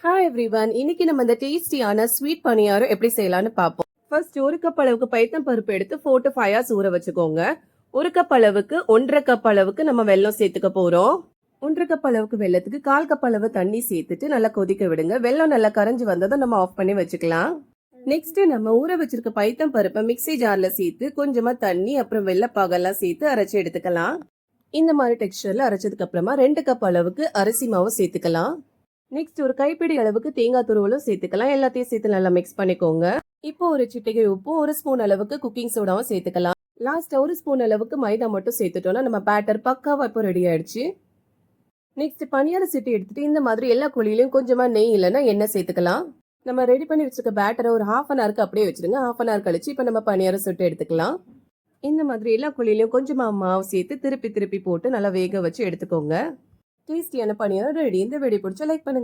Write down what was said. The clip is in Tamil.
ஹாய் எவ்ரிவன், இன்னைக்கு நம்ம இந்த டேஸ்டியான ஸ்வீட் பணியாரம் எப்படி செய்யலாம்னு பார்ப்போம். ஃபர்ஸ்ட் 1 கப் அளவுக்கு பைத்தம் பருப்பு எடுத்து 4 to 5 hours ஊற வச்சுக்கோங்க. 1 கப் அளவுக்கு 1.5 கப் அளவுக்கு நம்ம வெல்லம் சேர்த்துக்க போறோம். 1.5 கப் அளவுக்கு வெல்லத்துக்கு 1/4 கப் அளவு தண்ணி சேர்த்துட்டு நல்லா கொதிக்க விடுங்க. வெல்லம் நல்லா கரைஞ்சு வந்ததும் நம்ம ஆஃப் பண்ணி வச்சுக்கலாம். நெக்ஸ்ட் நம்ம ஊற வச்சிருக்க பைத்தம் பருப்பை மிக்ஸி ஜார்ல சேர்த்து கொஞ்சமா தண்ணி அப்புறம் வெள்ளப்பாகெல்லாம் சேர்த்து அரைச்சு எடுத்துக்கலாம். இந்த மாதிரி டெக்ஸ்டர்ல அரைச்சதுக்கு அப்புறமா 2 கப் அளவுக்கு அரிசி மாவு சேர்த்துக்கலாம். நெக்ஸ்ட் ஒரு கைப்பிடி அளவுக்கு தேங்காய் துருவலும் சேர்த்துக்கலாம். எல்லாத்தையும் சேர்த்து நல்லா மிக்ஸ் பண்ணிக்கோங்க. இப்போ ஒரு சிட்டிகை உப்பு, 1 ஸ்பூன் அளவுக்கு குக்கிங் சோடாவும் சேர்த்துக்கலாம். லாஸ்ட் 1 ஸ்பூன் அளவுக்கு மைதா மட்டும் சேர்த்துட்டோம்னா நம்ம பேட்டர் பக்காவா இப்போ ரெடி ஆயிடுச்சு. நெக்ஸ்ட் பனியார சீட்டு எடுத்துட்டு இந்த மாதிரி எல்லா குழியிலும் கொஞ்சமா நெய் இல்லைன்னா எண்ணெய் சேர்த்துக்கலாம். நம்ம ரெடி பண்ணி வச்சிருக்க பேட்டரை ஒரு ½ an hour அப்படியே வச்சிருங்க. ½ an hour கழிச்சு இப்போ நம்ம பனியார சுட்டு எடுத்துக்கலாம். இந்த மாதிரி எல்லா குழியிலும் கொஞ்சமா மாவு சேர்த்து திருப்பி திருப்பி போட்டு நல்லா வேக வச்சு எடுத்துக்கோங்க. டேஸ்டியான பனியாரம் ரெடி. இந்த வீடியோ பிடிச்சா லைக் பண்ணுங்க.